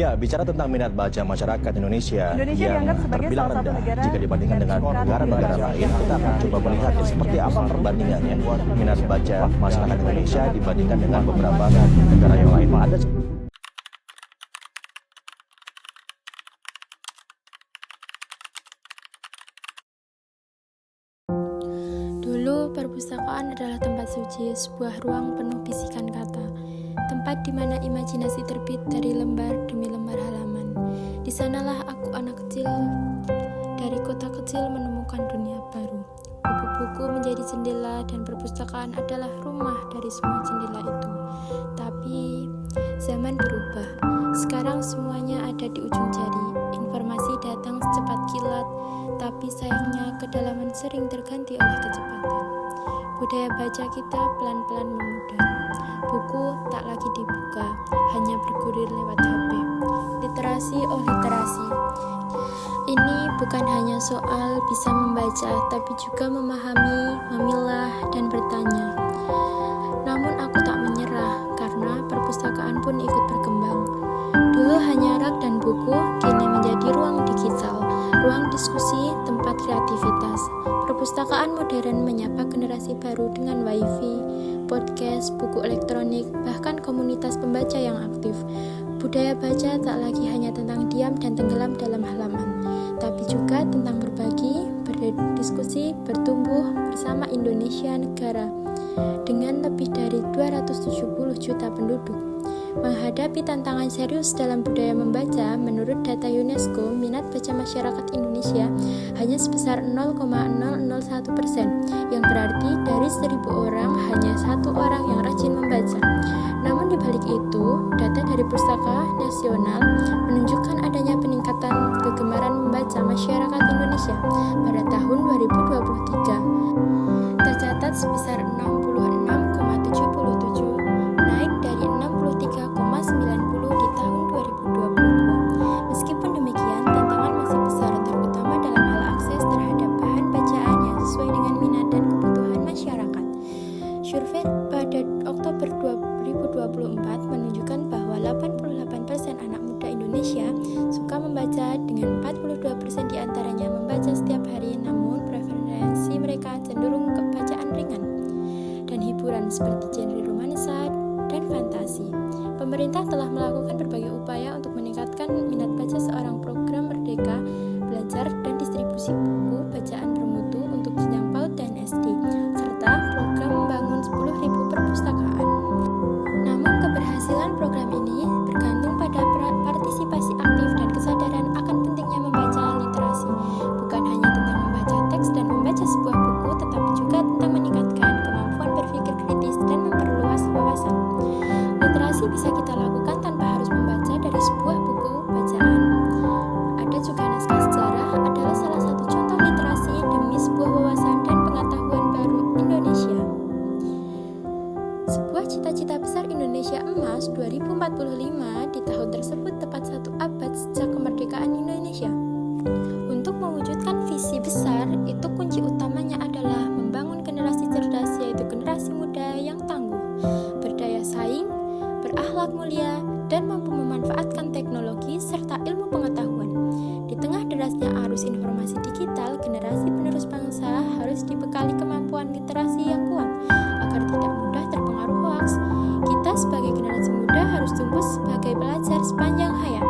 Ya, bicara tentang minat baca masyarakat Indonesia yang dianggap sebagai terbilang salah satu rendah negara jika dibandingkan dengan dengan negara-negara lain, kita akan coba melihat seperti apa perbandingannya minat baca masyarakat Indonesia dibandingkan dengan beberapa negara yang lain. Ada Dulu, perpustakaan adalah tempat suci, sebuah ruang penuh bisikan kata, tempat di mana imajinasi terbit dari lembar demi lembar halaman. Di sanalah aku, anak kecil dari kota kecil, menemukan dunia baru. Buku-buku menjadi jendela dan perpustakaan adalah rumah dari semua jendela itu. Tapi, zaman berubah. Sekarang semuanya ada di ujung jari. Informasi datang secepat kilat, tapi sayangnya kedalaman sering terganti oleh kecepatan. Budaya baca kita pelan-pelan memudar. Buku tak lagi dibuka, hanya bergulir lewat HP. Literasi oh literasi. Ini bukan hanya soal bisa membaca, tapi juga memahami, memilah, dan bertanya. Namun aku tak menyerah, karena perpustakaan pun ikut berkembang. Dulu hanya rak dan buku, kini menjadi ruang digital, ruang diskusi, tempat kreativitas. Perpustakaan modern menyapa generasi baru dengan wifi, podcast, buku elektronik, bahkan komunitas pembaca yang aktif. Budaya baca tak lagi hanya tentang diam dan tenggelam dalam halaman, tapi juga tentang berbagi, berdiskusi, bertumbuh bersama Indonesia negara dengan lebih dari 270 juta penduduk. Menghadapi tantangan serius dalam budaya membaca, menurut data UNESCO, minat baca masyarakat Indonesia hanya sebesar 0,001%, yang berarti dari 1.000 orang hanya 1 orang yang rajin membaca. Namun di balik itu, data dari Pustaka Nasional menunjukkan adanya peningkatan kegemaran membaca masyarakat Indonesia pada tahun 2023. Tercatat sebesar 66,77, naik dari 63,90 di tahun 2022. Meskipun demikian, tantangan masih besar, terutama dalam hal akses terhadap bahan bacaan yang sesuai dengan minat dan kebutuhan masyarakat. Survei pada Oktober 2024 menunjukkan bahwa 88% anak muda Indonesia suka membaca, dengan 42% diantaranya membaca setiap hari, namun preferensi mereka cenderung ke bacaan ringan dan hiburan seperti genre romansa dan fantasi. Pemerintah telah melakukan berbagai upaya untuk meningkatkan minat baca seorang program Merdeka Belajar dan distribusi buku bacaan bermutu untuk jenjang PAUD dan SD, serta program membangun 10.000 perpustakaan. Namun keberhasilan program ini bergantung pada partisipasi aktif dan kesadaran akan pentingnya membaca literasi. Bukan hanya tentang membaca teks dan membaca sebuah buku, tetapi juga tentang meningkatkan kemampuan berpikir kritis dan memperluas wawasan. Literasi bisa kita lakukan tanpa harus membaca dari sebuah buku bacaan. Ada juga naskah sejarah adalah salah satu contoh literasi demi sebuah wawasan dan pengetahuan baru Indonesia. Sebuah cita-cita besar Indonesia Emas 2045 di tahun tersebut tepat 1 abad sejak kemerdekaan Indonesia. Untuk mewujudkan visi besar itu, kunci utamanya adalah membangun generasi cerdas, yaitu generasi muda yang tangguh, berdaya saing, berakhlak mulia, dan mampu memanfaatkan teknologi serta ilmu pengetahuan. Di tengah derasnya arus informasi digital, generasi penerus bangsa harus dibekali kemampuan literasi yang kuat agar tidak mudah terpengaruh hoaks. Kita sebagai generasi muda harus tumbuh sebagai pelajar sepanjang hayat.